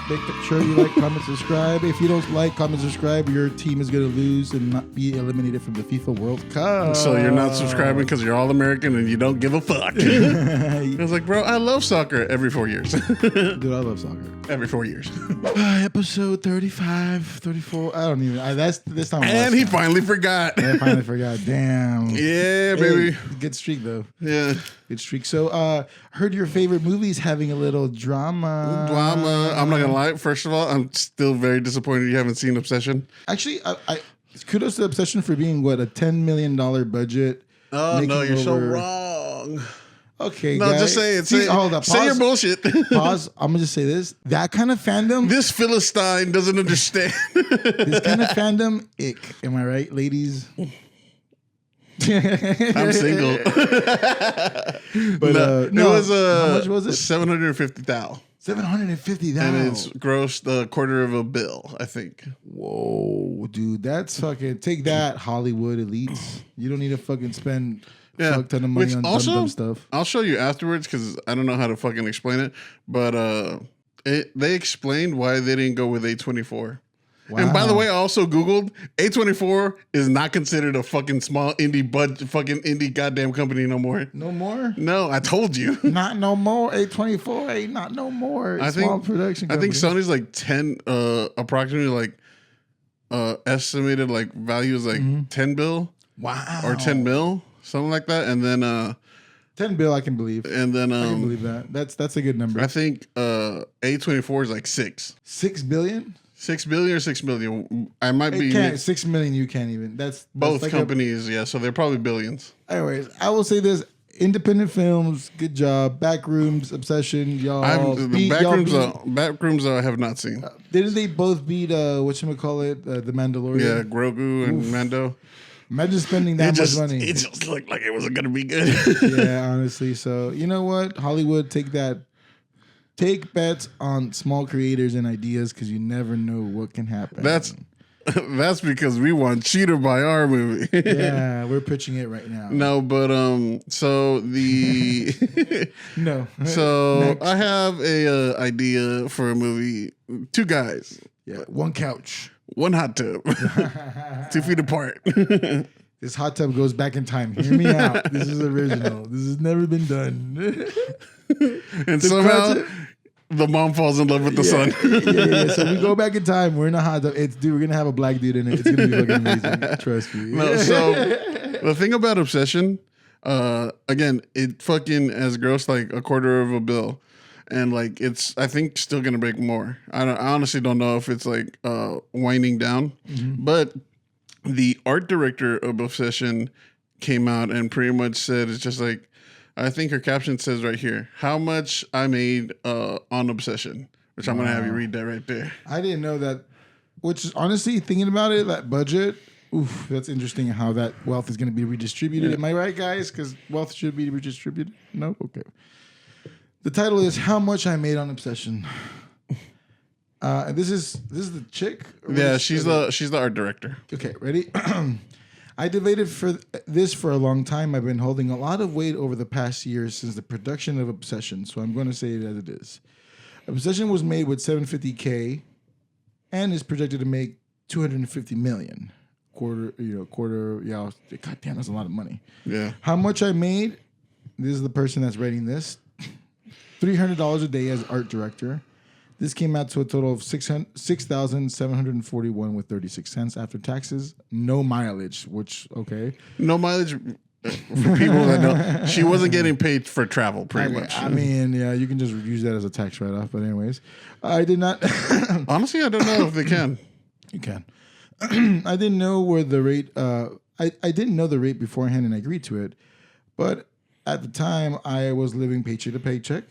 Make sure you like, comment, subscribe. If you don't like, comment, subscribe, your team is going to lose and not be eliminated from the FIFA World Cup. So you're not subscribing because you're all American and you don't give a fuck. I was like, bro, I love soccer every 4 years. Dude, I love soccer. Every 4 years. Episode 35, 34. I don't even. That's this time. And he finally forgot. I finally forgot. Damn. Yeah, baby. Hey, good streak, though. Yeah. Good streak. So, heard your favorite movies having a little drama. I'm not going to lie. First of all, I'm still very disappointed you haven't seen Obsession. Actually, I kudos to Obsession for being, what, a $10 million budget. Oh, no, you're so wrong. Okay, no, guys. just say it. Hold up. Say your bullshit. Pause. I'm going to just say this. That kind of fandom. This Philistine doesn't understand. This kind of fandom, ick. Am I right, ladies? I'm single. But no, it was how much was it? $750,000. $750,000. And it's grossed a $250 million, I think. Whoa, dude, that's fucking take that, Hollywood elites. You don't need to fucking spend a fuck ton of money on dumb stuff. I'll show you afterwards because I don't know how to fucking explain it. But they explained why they didn't go with A24. Wow. And by the way, I also Googled A24 is not considered a fucking small indie goddamn company no more. No more? No, I told you. Not no more. A24 ain't not no more. Small production company. I think Sony's like 10, approximately like estimated like value is like 10 bill. Wow. Or 10 mil, something like that. And then 10 bill, I can believe. And then I can believe that. That's a good number. I think A24 is like 6. 6 billion? 6 billion or 6 million. I might be 6 million. You can't even. That's both like companies. Yeah, so they're probably billions. Anyways, I will say this: independent films, good job. Backrooms, Obsession, y'all. Backrooms I have not seen. Didn't they both beat whatchamacallit, The Mandalorian? Yeah, Grogu and Mando. Imagine spending that much money. It just looked like it wasn't gonna be good. Yeah, honestly. So you know what, Hollywood, take that. Take bets on small creators and ideas because you never know what can happen. That's because we want you to buy our movie. Yeah, we're pitching it right now. No, but so the no. So Next. I have a idea for a movie. 2 guys. Yeah, 1 couch, 1 hot tub, 2 feet apart. This hot tub goes back in time. Hear me out. This is original. This has never been done. And somehow the mom falls in love with the son. Yeah. So we go back in time. We're in a hot tub. We're gonna have a black dude in it. It's gonna be fucking amazing. Trust me. No, so the thing about Obsession, again, it fucking has grossed like $250 million. And like it's, I think, still gonna make more. I honestly don't know if it's like winding down, but the art director of Obsession came out and pretty much said it's just like, I think her caption says right here, how much I made on Obsession, which I'm going to have you read that right there. I didn't know that, which is honestly, thinking about it, that budget, oof, that's interesting how that wealth is going to be redistributed. Am I right, guys? Because wealth should be redistributed? No? Okay. The title is How Much I Made on Obsession. And this is the chick? Yeah, she's the art director. Okay, ready? I debated for this for a long time. I've been holding a lot of weight over the past years since the production of Obsession, so I'm going to say it as it is. Obsession was made with $750K and is projected to make $250 million. God damn, that's a lot of money. Yeah. How much I made? This is the person that's writing this. $300 a day as art director. This came out to a total of $6,741 with 36 cents after taxes. No mileage, which okay. No mileage for people that know. She wasn't getting paid for travel, pretty much. I mean, yeah, you can just use that as a tax write-off. But anyways, I did not. Honestly, I don't know if they can. You can. I didn't know where the rate. I didn't know the rate beforehand, and I agreed to it. But at the time, I was living paycheck to paycheck.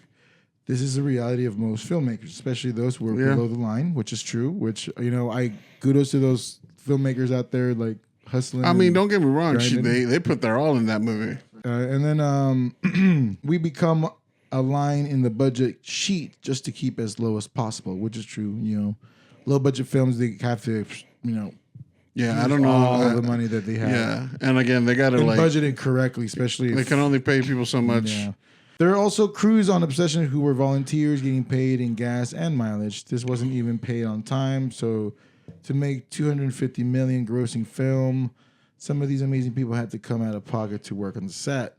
This is the reality of most filmmakers, especially those who are below the line, which is true. Which, I kudos to those filmmakers out there like hustling. I mean, don't get me wrong. They put their all in that movie. And then we become a line in the budget sheet just to keep as low as possible, which is true. Low budget films, they have to, Yeah, I don't know all the money that they have. Yeah, and again, they got to budget it correctly, especially they can only pay people so much. Yeah. There are also crews on Obsession who were volunteers getting paid in gas and mileage. This wasn't even paid on time, so to make 250 million grossing film, some of these amazing people had to come out of pocket to work on the set.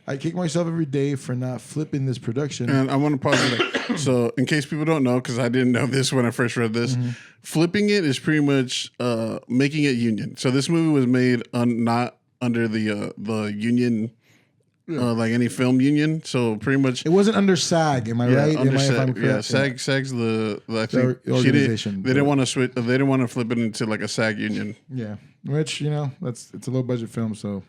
I kick myself every day for not flipping this production. And I want to pause it. So, in case people don't know, because I didn't know this when I first read this, flipping it is pretty much making it union. So, this movie was made not under the union, like any film union. So, pretty much It wasn't under SAG, am I right? Under If I'm SAG, correct? SAG's the I think The organization. They didn't want to switch. They didn't want to flip it into like a SAG union. Yeah, which it's a low budget film, so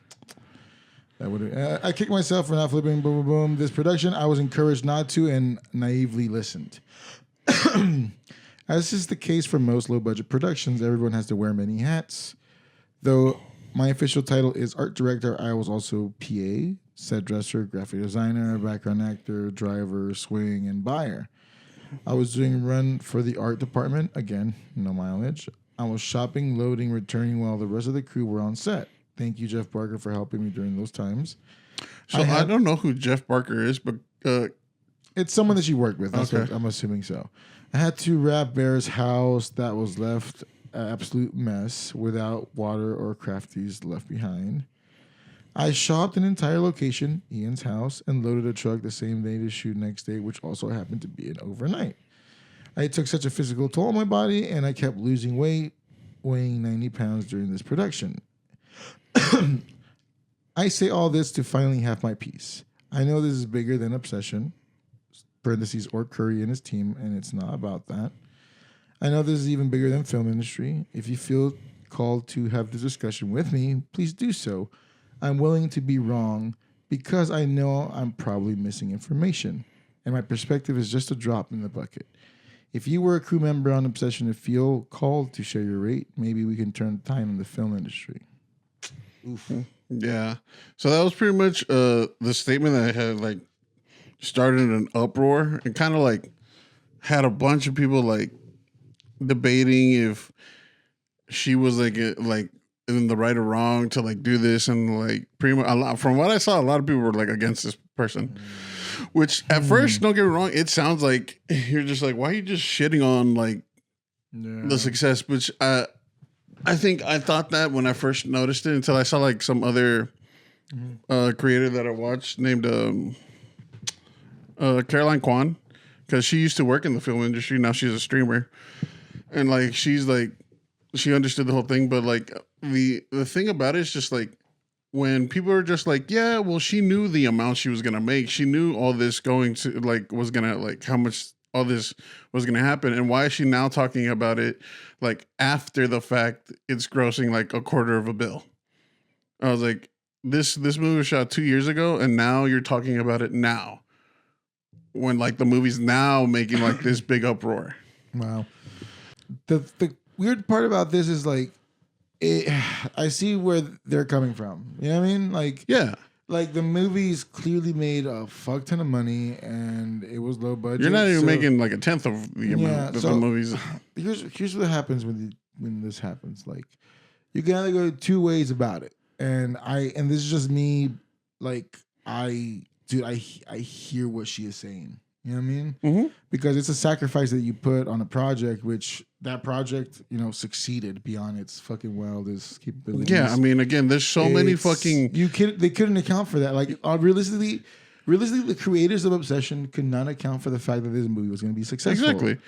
that would. I kicked myself for not flipping. Boom, boom, boom. This production, I was encouraged not to, and naively listened. As is the case for most low budget productions, everyone has to wear many hats. Though my official title is art director, I was also PA, set dresser, graphic designer, background actor, driver, swing, and buyer. I was doing run for the art department. Again, no mileage. I was shopping, loading, returning while the rest of the crew were on set. Thank you, Jeff Barker, for helping me during those times. So I don't know who Jeff Barker is, but it's someone that she worked with. That's Okay. what I'm assuming so. I had to wrap Bear's house that was left an absolute mess without water or crafties left behind. I shopped an entire location, Ian's house, and loaded a truck the same day to shoot next day, which also happened to be an overnight. I took such a physical toll on my body, and I kept losing weight, weighing 90 pounds during this production. I say all this to finally have my peace. I know this is bigger than Obsession, parentheses, or Curry and his team, and it's not about that. I know this is even bigger than film industry. If you feel called to have this discussion with me, please do so. I'm willing to be wrong because I know I'm probably missing information, and my perspective is just a drop in the bucket. If you were a crew member on Obsession and feel called to share your rate, maybe we can turn time in the film industry. Oof. yeah. So that was pretty much the statement that had like started an uproar and kind of like had a bunch of people like debating if she was like in the right or wrong to like do this, and like pretty much a lot, from what I saw, a lot of people were like against this person. Which at first, don't get me wrong, it sounds like you're just like, why are you just shitting on like the success? Which I think I thought that when I first noticed it until I saw like some other creator that I watched named Caroline Kwan, because she used to work in the film industry. Now she's a streamer, and like she's like she understood the whole thing. But like the thing about it is just like when people are just like, yeah, well, she knew the amount she was gonna make. She knew all this going to like was gonna like how much all this was gonna happen, and why is she now talking about it like after the fact? It's grossing like $250 million. I was like, this movie was shot 2 years ago, and now you're talking about it now, when like the movie's now making like this big uproar. Wow. The weird part about this is like, I see where they're coming from. You know what I mean? Like, Yeah. Like the movies clearly made a fuck ton of money, and it was low budget. You're not even making like a tenth of the amount that the movies. Here's what happens when this happens. Like, you gotta go two ways about it, and this is just me. Like, I hear what she is saying. You know what I mean? Mm-hmm. Because it's a sacrifice that you put on a project, which that project, succeeded beyond its fucking wildest capabilities. Yeah, I mean, again, there's so many fucking. They couldn't account for that. Like, realistically, the creators of Obsession could not account for the fact that this movie was going to be successful. Exactly.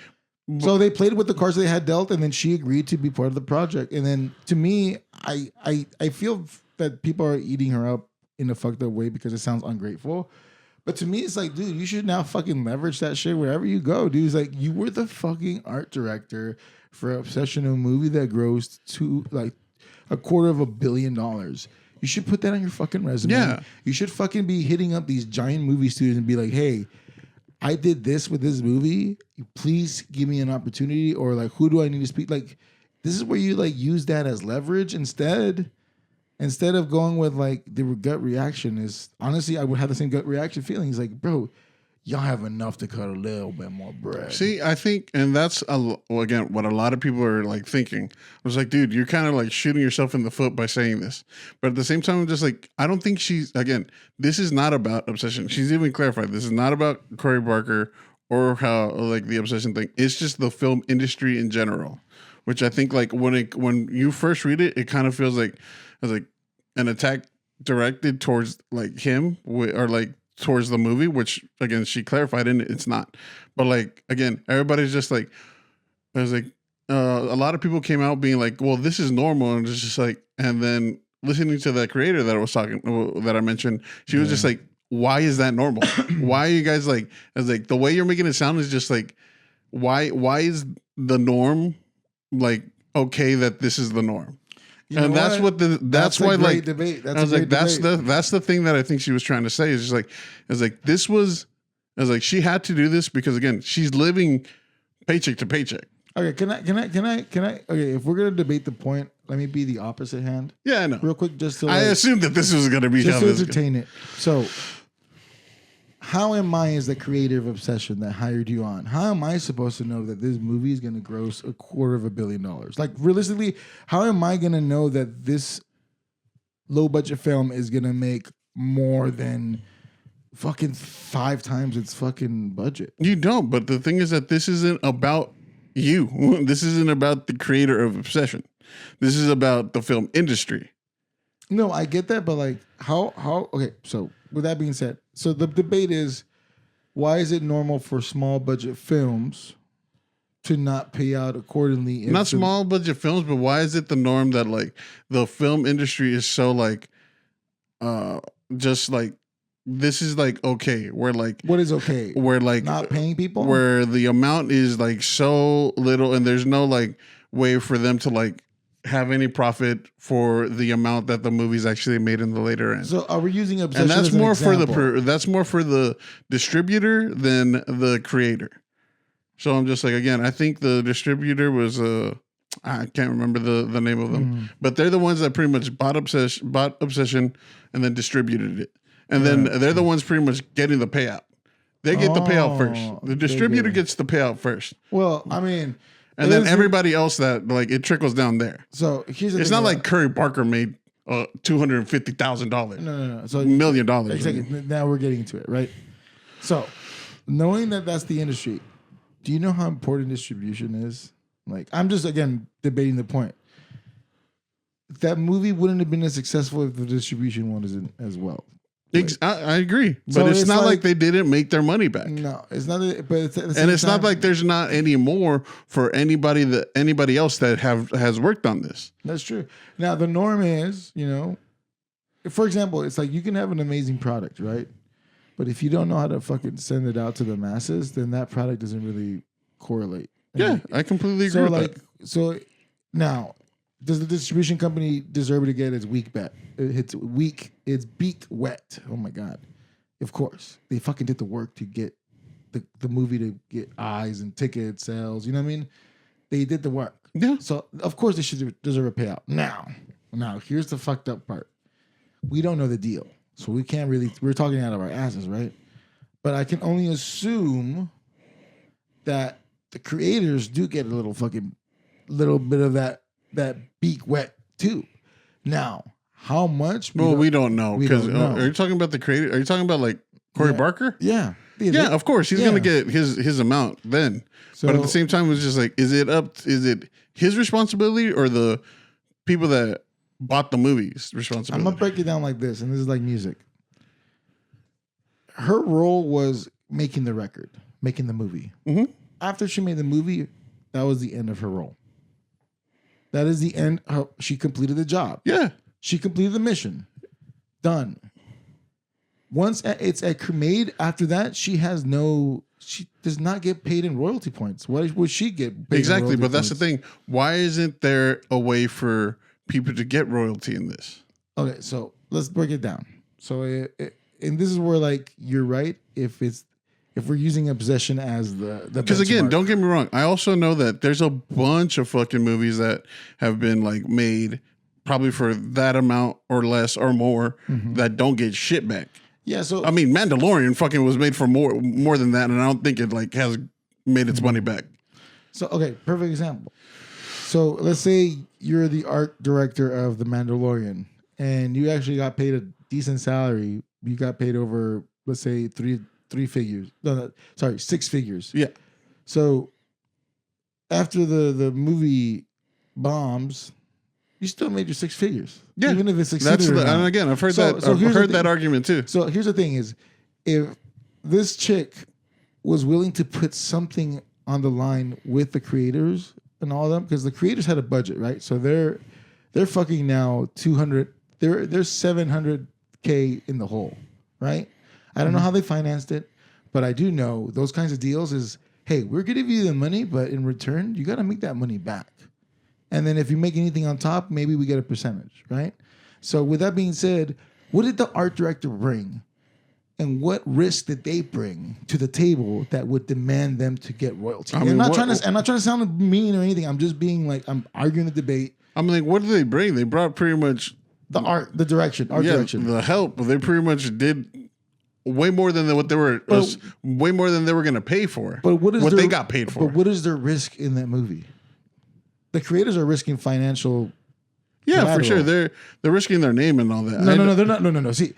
So they played with the cards they had dealt, and then she agreed to be part of the project. And then, to me, I feel that people are eating her up in a fucked up way because it sounds ungrateful. But to me, it's like, dude, you should now fucking leverage that shit wherever you go, dude. It's like, you were the fucking art director for Obsession, a movie that grossed to like $250 million. You should put that on your fucking resume. Yeah. You should fucking be hitting up these giant movie studios and be like, hey, I did this with this movie. Please give me an opportunity, or like, who do I need to speak? Like, this is where you like use that as leverage instead of going with like the gut reaction. Is honestly, I would have the same gut reaction feelings. Like, bro, y'all have enough to cut a little bit more bread. See, I think, and that's again what a lot of people are like thinking. I was like, dude, you're kind of like shooting yourself in the foot by saying this. But at the same time, I'm just like, I don't think this is not about obsession. She's even clarified this is not about Corey Barker or how like the obsession thing. It's just the film industry in general, which I think like when you first read it, it kind of feels like an attack directed towards like him or like towards the movie, which again she clarified in it, it's not. But like again, everybody's just like, I was like, a lot of people came out being like, well, this is normal, and it's just like, and then listening to that creator that I mentioned, she was just like, why is that normal? Why are you guys like? I was like, the way you're making it sound is just like, why is the norm like okay that this is the norm? And that's why like debate. I was like, that's the thing that I think she was trying to say is just like, she had to do this because again, she's living paycheck to paycheck. Okay, can I? Okay, if we're gonna debate the point, let me be the opposite hand. Yeah, I know. Real quick, just to I assumed that this was gonna be just to entertain it. So, how am I, as the creative obsession that hired you on, how am I supposed to know that this movie is going to gross $250 million? Like, realistically, how am I going to know that this low-budget film is going to make more than fucking 5 times its fucking budget? You don't, but the thing is that this isn't about you. This isn't about the creator of Obsession. This is about the film industry. No, I get that, but like, how, okay, so with that being said, so the debate is, why is it normal for small budget films to not pay out accordingly? Not small budget films, but why is it the norm that like the film industry is so like, just like, this is like okay, where like what is okay? Where like not paying people, where the amount is like so little, and there's no like way for them to like have any profit for the amount that the movie's actually made in the later end. So are we using Obsession? And that's as an more example? that's more for the distributor than the creator. So I'm just like, again, I think the distributor was I can't remember the name of them, but they're the ones that pretty much bought Obsession and then distributed it. And then they're the ones pretty much getting the payout. They get the payout first. The distributor gets the payout first. Well, I mean, and then everybody else that like it trickles down there. So here's the it's thing not like Curry Barker made $250,000. No. So $1 million. Exactly. Now we're getting to it, right? So knowing that that's the industry, do you know how important distribution is? Like, I'm just again debating the point. That movie wouldn't have been as successful if the distribution wasn't as well. I agree, but So it's not like they didn't make their money back. No, it's not. But it's at the same And it's time, not like there's not any more for anybody else that has worked on this. That's true. Now the norm is, for example, it's like you can have an amazing product, right? But if you don't know how to fucking send it out to the masses, then that product doesn't really correlate. Yeah, I completely agree with that. So now, does the distribution company deserve to get its beak wet? Oh my God. Of course. They fucking did the work to get the movie to get eyes and ticket sales. You know what I mean? They did the work. Yeah. So of course they should deserve a payout. Now, here's the fucked up part. We don't know the deal. So we can't really, we're talking out of our asses, right? But I can only assume that the creators do get a little bit of that beak wet too. Now, how much? We don't know because are you talking about the creator? Are you talking about like Corey Barker? Yeah. Yeah, of course he's gonna get his amount then. So, but at the same time, it's just like, is it his responsibility or the people that bought the movie's responsibility? I'm gonna break it down like this, and this is like music. Her role was making the record, making the movie. Mm-hmm. After she made the movie, that was the end of her role. That is the end. She completed the job. Yeah. She completed the mission. Done. Once it's made, after that, she does not get paid in royalty points. What would she get paid exactly, in but that's points? the thing. Why isn't there a way for people to get royalty in this? Okay, so let's break it down. So, and this is where like you're right. If we're using Obsession as the because again, benchmark. don't get me wrong. I also know that there's a bunch of fucking movies that have been like made probably for that amount or less or more that don't get shit back. Yeah. So I mean, Mandalorian fucking was made for more than that, and I don't think it like has made its money back. So okay, perfect example. So let's say you're the art director of The Mandalorian, and you actually got paid a decent salary. You got paid over, let's say, three figures. No, sorry, 6 figures. Yeah. So after the movie bombs, you still made your 6 figures. Yeah. Even if it's succeeded. And again, I've heard I've heard that argument too. So here's the thing: is if this chick was willing to put something on the line with the creators and all of them, because the creators had a budget, right? So they're fucking now 200. They're 700K in the hole, right? I don't know how they financed it, but I do know those kinds of deals is, hey, we're gonna give you the money, but in return, you got to make that money back. And then if you make anything on top, maybe we get a percentage, right? So with that being said, what did the art director bring? And what risk did they bring to the table that would demand them to get royalty? I mean, I'm not trying to sound mean or anything. I'm just being like, I'm arguing the debate. I'm like, what did they bring? They brought pretty much the art direction, the help. They pretty much did way more than what they were, way more than they were going to pay for. But what they got paid for? But what is their risk in that movie? The creators are risking financial. Yeah, collateral. For sure. They're risking their name and all that. No, they're not. No. See,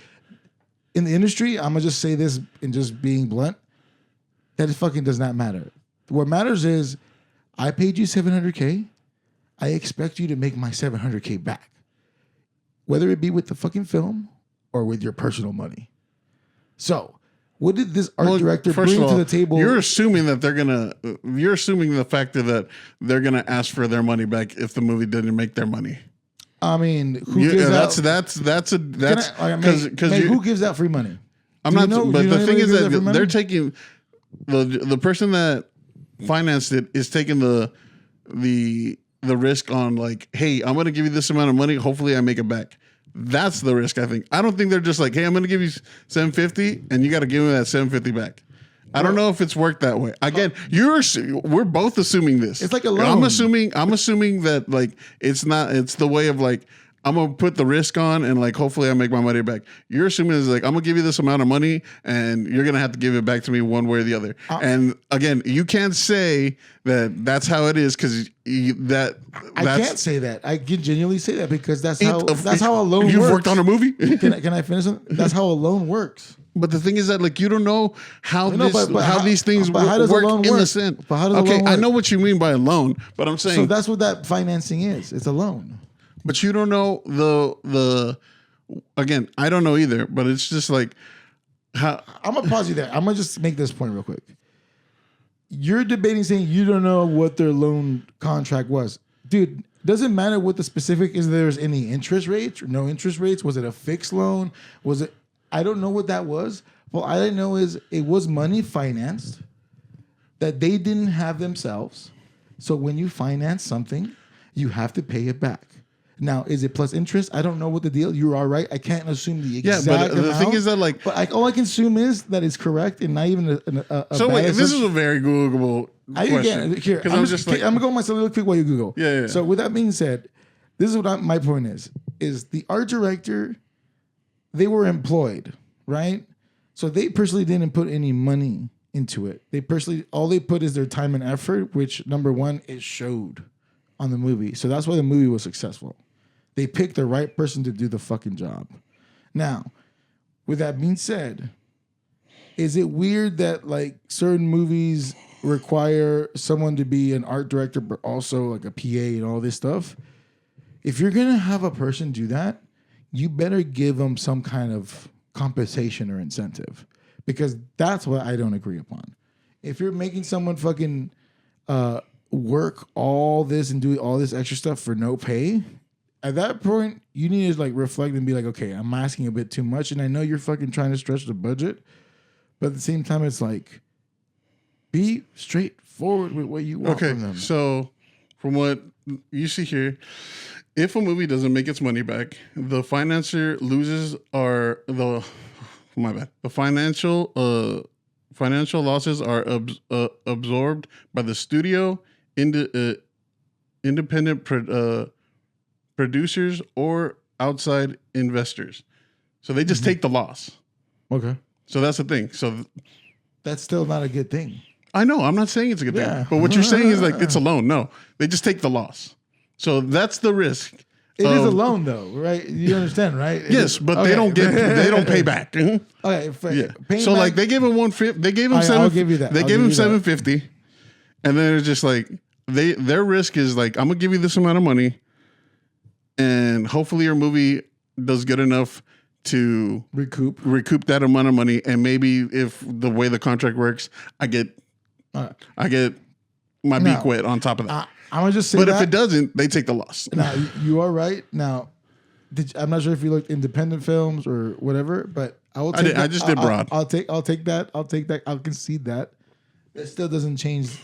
in the industry, I'm gonna just say this and just being blunt, that it fucking does not matter. What matters is, I paid you 700K. I expect you to make my 700K back, whether it be with the fucking film or with your personal money. So, what did this art director bring to the table? You're assuming that you're assuming the fact that they're gonna ask for their money back if the movie didn't make their money. I mean, who gives out free money? I'm not. But the thing is that they're taking the person that financed it is taking the risk on, like, hey, I'm going to give you this amount of money. Hopefully, I make it back. That's the risk. I think. I don't think they're just like, hey, I'm going to give you $750, and you got to give me that $750 back. I don't know if it's worked that way. Again, we're both assuming this. It's like a loan. I'm assuming that, like, it's not. It's the way of, like, I'm gonna put the risk on and, like, hopefully I make my money back. You're assuming it's like, I'm gonna give you this amount of money and you're gonna have to give it back to me one way or the other. And again, you can't say that that's how it is, because I can't say that. I can genuinely say that because that's how a loan works. You've worked on a movie. Can I finish? That's how a loan works. But the thing is that, like, you don't know how these things work in the sense. But how does a loan work? I know what you mean by a loan, but I'm saying, so that's what that financing is. It's a loan. But you don't know the again, I don't know either, but it's just like how. I'm gonna pause you there. I'm gonna just make this point real quick. You're debating saying you don't know what their loan contract was. Dude, doesn't matter what the specific is. There's any interest rates or no interest rates. Was it a fixed loan? Was it? I don't know what that was. Well, all I know is it was money financed that they didn't have themselves. So when you finance something, you have to pay it back. Now, is it plus interest? I don't know what the deal. You are right. I can't assume the exact amount. The thing is that, like, but all I can assume is that it's correct and not even a so wait, this is a very Googleable question. Here, I'm gonna go myself real quick while you Google. Yeah. So with that being said, this is what my point is the art director, they were employed, right? So they personally didn't put any money into it. All they put is their time and effort, which, number one, it showed on the movie. So that's why the movie was successful. They picked the right person to do the fucking job. Now, with that being said, is it weird that, like, certain movies require someone to be an art director, but also like a PA and all this stuff? If you're going to have a person do that, you better give them some kind of compensation or incentive, because that's what I don't agree upon. If you're making someone fucking work all this and do all this extra stuff for no pay, at that point, you need to, like, reflect and be like, okay, I'm asking a bit too much, and I know you're fucking trying to stretch the budget, but at the same time, it's like, be straightforward with what you want from them. Okay, so from what you see here, if a movie doesn't make its money back, the financier loses the financial losses are absorbed by the studio, independent producers, or outside investors. So they just take the loss. Okay. So that's the thing. So That's still not a good thing. I know. I'm not saying it's a good Yeah. thing. But what you're saying is like it's a loan. No. They just take the loss. So that's the risk. It is a loan, though, right? You understand, right? Yes, but they don't pay back. Okay, So like they gave him 150. They gave him I'll give you that. They gave him 750, and then it's just like their risk is like, I'm gonna give you this amount of money, and hopefully your movie does good enough to recoup that amount of money, and maybe if the way the contract works, I get my beak wet on top of that. I'm gonna just say, but if it doesn't, they take the loss. Now you are right. Now, I'm not sure if you looked independent films or whatever, but I will. I just did broad. I'll take that. I'll concede that. It still doesn't change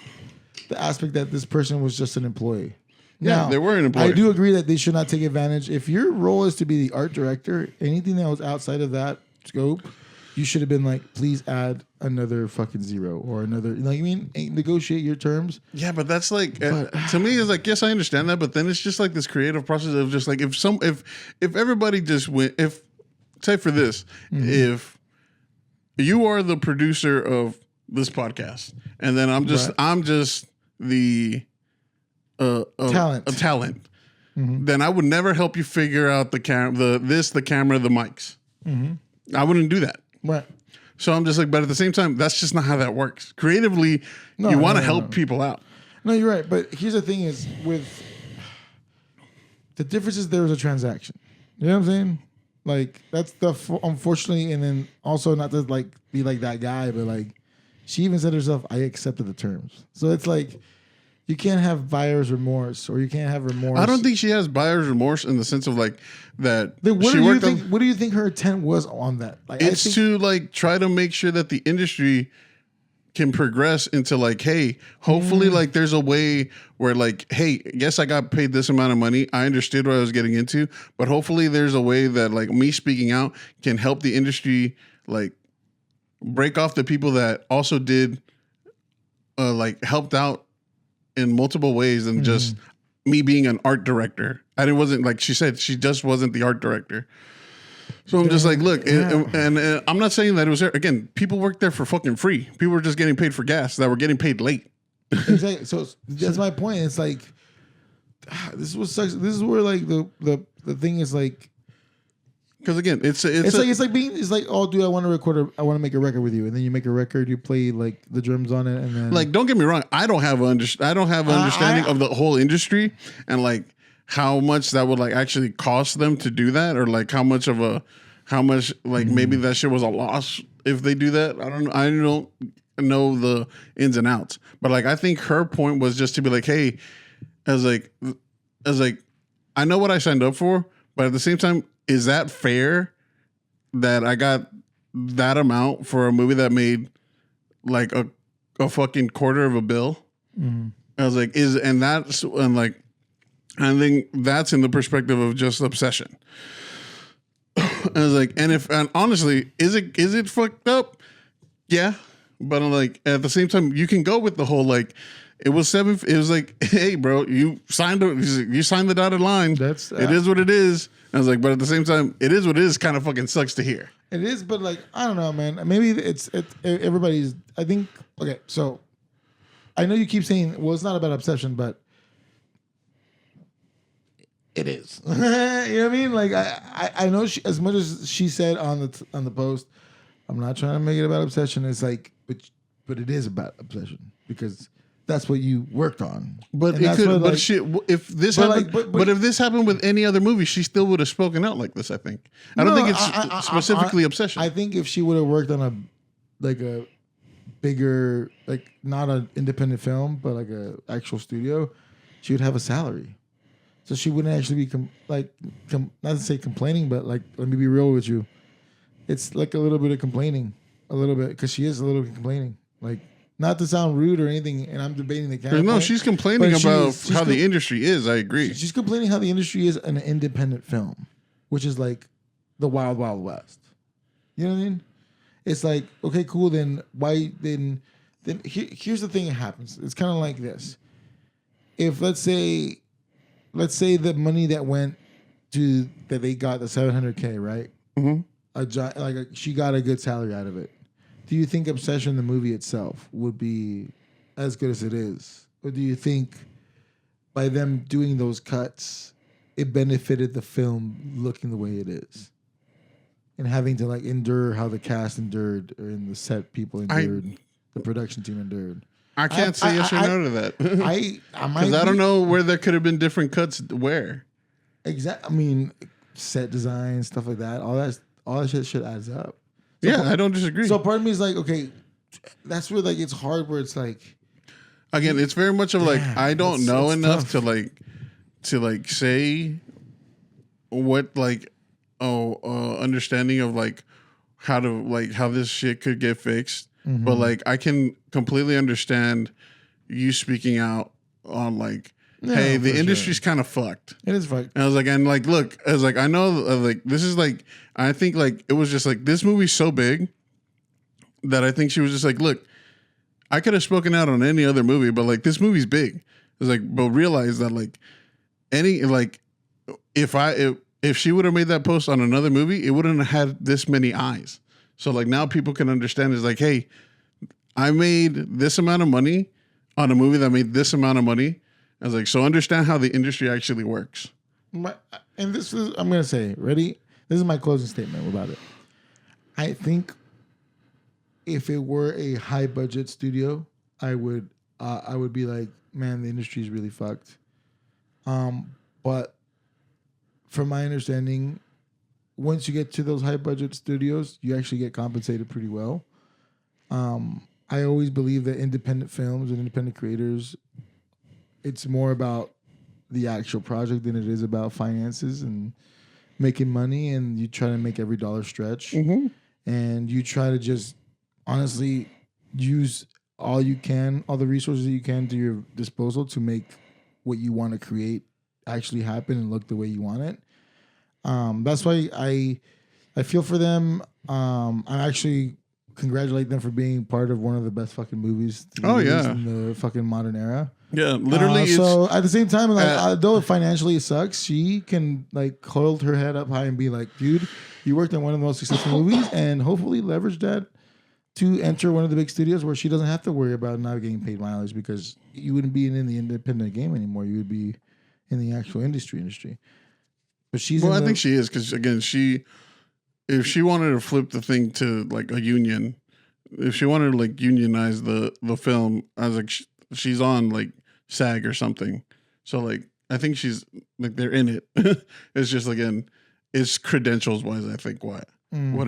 the aspect that this person was just an employee. Now, they were an employee. I do agree that they should not take advantage. If your role is to be the art director, anything that was outside of that scope, you should have been like, please add another fucking zero or another. Like, I mean, negotiate your terms. Yeah, but that's like to me, it's like, yes, I understand that, but then it's just like this creative process of just like if everybody just went, if say for this, if you are the producer of this podcast, and then I'm just the talent. Then I would never help you figure out the camera, the camera, the mics. I wouldn't do that. Right. So I'm just like, but at the same time, that's just not how that works. Creatively, you want to help people out. No, you're right. But here's the thing: is with the difference is there was a transaction. You know what I'm saying? Like that's the unfortunately, and then also not to like be like that guy, but like she even said herself, "I accepted the terms." So it's like you can't have buyer's remorse, or you can't have remorse. I don't think she has buyer's remorse in the sense of like that. Then what do you think her intent was on that? Like, it's to like try to make sure that the industry can progress into like, hey, hopefully like there's a way where like, hey, yes, I got paid this amount of money. I understood what I was getting into, but hopefully there's a way that like me speaking out can help the industry like break off the people that also did like helped out in multiple ways than just me being an art director. And it wasn't like she said, she just wasn't the art director. So I'm just like, look, and I'm not saying that it was there. Again, people worked there for fucking free. People were just getting paid for gas that were getting paid late. Exactly. So that's my point. It's like, this is what sucks. This is where like the thing is like, because again, it's like, oh, dude, I want to make a record with you, and then you make a record, you play like the drums on it, and then like, don't get me wrong, I don't have an understanding of the whole industry and like how much that would like actually cost them to do that, or like how much like maybe that shit was a loss if they do that. I don't know the ins and outs, but like I think her point was just to be like, hey, as like I know what I signed up for, but at the same time, is that fair that I got that amount for a movie that made like a fucking quarter of a bill? I was like, I think that's in the perspective of just obsession. I was like, and honestly, is it fucked up? Yeah. But I'm like, at the same time, you can go with the whole like, it was like, hey, bro, you signed the dotted line. It is what it is. I was like, but at the same time, it is what it is. Kind of fucking sucks to hear. It is, but like, I don't know, man. Maybe it's everybody's. I think okay. So I know you keep saying, well, it's not about obsession, but it is. You know what I mean? Like I know she, as much as she said on the post, I'm not trying to make it about obsession. It's like, but it is about obsession because that's what you worked on. But it could. But shit, if this happened, but if this happened with any other movie, she still would have spoken out like this. I think. I don't think it's specifically obsession. I think if she would have worked on a bigger, like not an independent film, but like a actual studio, she would have a salary. So she wouldn't actually be not to say complaining, but like, let me be real with you. It's like a little bit of complaining, a little bit, because she is a little bit complaining. Like, not to sound rude or anything, and I'm debating the counterpoint. No, she's complaining about how the industry is. I agree. She's complaining how the industry is an independent film, which is like the Wild Wild West. You know what I mean? It's like, okay, cool. Then why? Then here's the thing that happens. It's kind of like this. If let's say the money that went to that they got the $700K, right? she got a good salary out of it. Do you think Obsession, the movie itself, would be as good as it is, or do you think by them doing those cuts, it benefited the film looking the way it is, and having to like endure how the cast endured, or in the set people endured, the production team endured? I can't say yes or no to that. Because I don't know where there could have been different cuts where. Exactly. I mean, set design, stuff like that. All that shit adds up. So I don't disagree. So part of me is like, okay, that's where like it's hard. Where it's like, again, it's very much of like I don't know enough tough. to like say what like understanding of like how this shit could get fixed. Mm-hmm. But like I can completely understand you speaking out on like, hey, the industry's kind of fucked. It is fucked. And I was like, and like, look, I was like, I know, like, this is like, I think like it was just like this movie's so big that I think she was just like, look, I could have spoken out on any other movie, but like this movie's big. It was like, but realize that like if she would have made that post on another movie, it wouldn't have had this many eyes. So like now people can understand is like, hey, I made this amount of money on a movie that made this amount of money. I was like, so understand how the industry actually works. And this is, I'm going to say, ready? This is my closing statement about it. I think if it were a high budget studio, I would be like, man, the industry is really fucked. But from my understanding, once you get to those high budget studios, you actually get compensated pretty well. I always believe that independent films and independent creators, it's more about the actual project than it is about finances and making money. And you try to make every dollar stretch. Mm-hmm. And you try to just honestly use all you can, all the resources that you can to your disposal to make what you want to create actually happen and look the way you want it. That's why I feel for them. I actually congratulate them for being part of one of the best fucking movies in the fucking modern era. Yeah, literally. So at the same time, like, though financially it sucks, she can like hold her head up high and be like, dude, you worked on one of the most successful movies, and hopefully leverage that to enter one of the big studios where she doesn't have to worry about not getting paid mileage, because you wouldn't be in the independent game anymore. You would be in the actual industry. But she's I think she is, because again, if she wanted to flip the thing to like a union, if she wanted to like unionize the film, I was like, she's on like SAG or something. So like, I think she's like, they're in it. It's just, again, it's credentials wise, I think what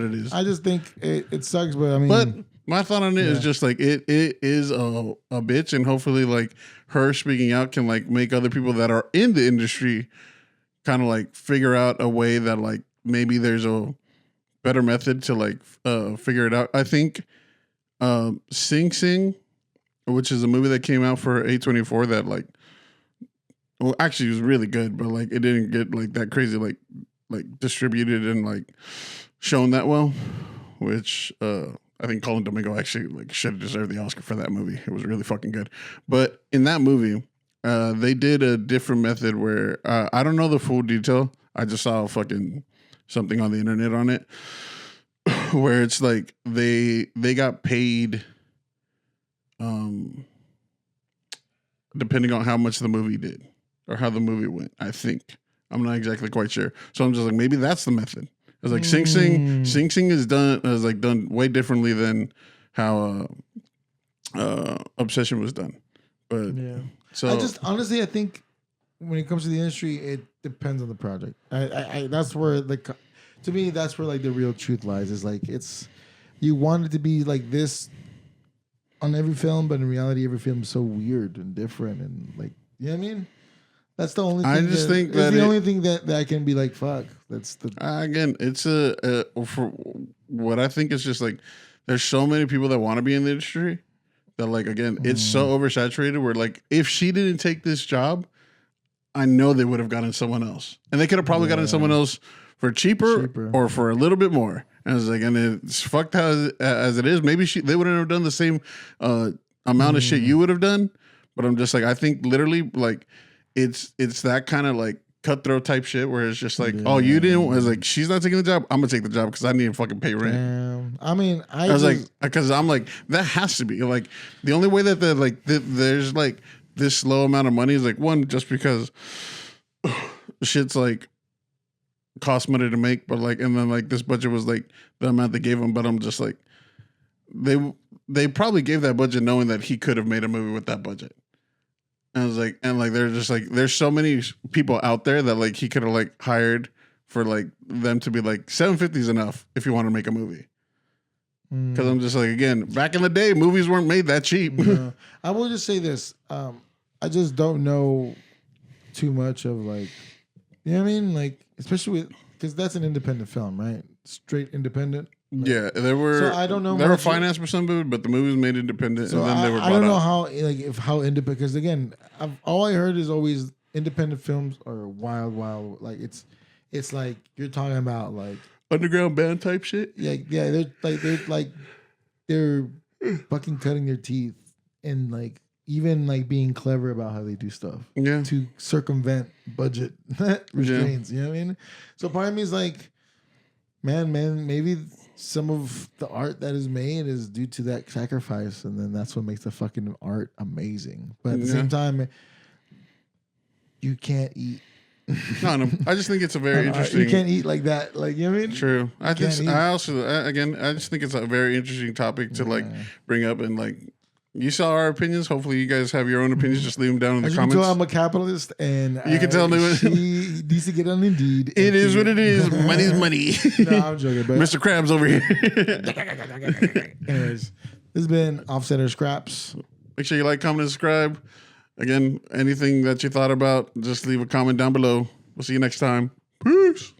it is. I just think it sucks, but I mean, but my thought on it is just like, it is a bitch, and hopefully like her speaking out can like make other people that are in the industry kind of like figure out a way that like maybe there's a better method to like figure it out. I think Sing Sing, which is a movie that came out for A24 that like, well, actually was really good, but like it didn't get like that crazy like distributed and like shown that well, which I think Colin Domingo actually like should have deserved the Oscar for that movie. It was really fucking good. But in that movie, they did a different method where I don't know the full detail. I just saw fucking something on the internet on it where it's like they got paid depending on how much the movie did or how the movie went. I think I'm not exactly quite sure. So I'm just like, maybe that's the method. It's like Sing Sing is done way differently than how Obsession was done. But yeah. So I just honestly, I think when it comes to the industry, it depends on the project. I that's where like, to me, that's where like the real truth lies. Is like, it's, you want it to be like this on every film, but in reality, every film is so weird and different, and like, you know what I mean? That's the only thing. I just think that the only thing that I can be like, fuck. That's the again. It's for what I think is just like, there's so many people that want to be in the industry that like, again, it's so oversaturated. Where like, if she didn't take this job, I know they would have gotten someone else, and they could have probably gotten someone else for cheaper or for a little bit more. And it's like, and it's fucked as it is. Maybe they wouldn't have done the same amount of shit you would have done. But I'm just like, I think literally like, it's that kind of like cutthroat type shit where it's just like, oh, you didn't. It's like she's not taking the job. I'm gonna take the job because I need to fucking pay rent. I mean, I was like, because I'm like, that has to be like the only way that there's like this low amount of money is like one, just because shit's like cost money to make, but like, and then like this budget was like the amount they gave him, but I'm just like, they probably gave that budget knowing that he could have made a movie with that budget. And I was like, and like, they're just like, there's so many people out there that like he could have like hired for like them to be like $750 is enough if you want to make a movie. Because I'm just like, again, back in the day, movies weren't made that cheap. I will just say this: I just don't know too much of like, you know what I mean? Like, especially with because that's an independent film, right? Straight independent. Like, yeah, there were. So I don't know. There were financed for some of it, but the movie was made independent, so and then they were bought I don't know out. how how independent. Because again, all I heard is always independent films are wild. Like it's like you're talking about like Underground band type shit. Yeah. They're fucking cutting their teeth and like even like being clever about how they do stuff. Yeah. To circumvent budget restraints. You know what I mean? So part of me is like, man, maybe some of the art that is made is due to that sacrifice, and then that's what makes the fucking art amazing. But at the same time, you can't eat. No, I just think it's a very interesting. You can't eat like that, like you know what I mean. True. I just think it's a very interesting topic to like bring up, and like you saw our opinions. Hopefully, you guys have your own opinions. Just leave them down in the comments. You can tell I'm a capitalist, and you can tell she needs to get on Indeed. It is what it is. Money's money. No, I'm joking. But Mr. Krabs over here. Anyways, this has been Offsetter Scraps. Make sure you like, comment, and subscribe. Again, anything that you thought about, just leave a comment down below. We'll see you next time. Peace.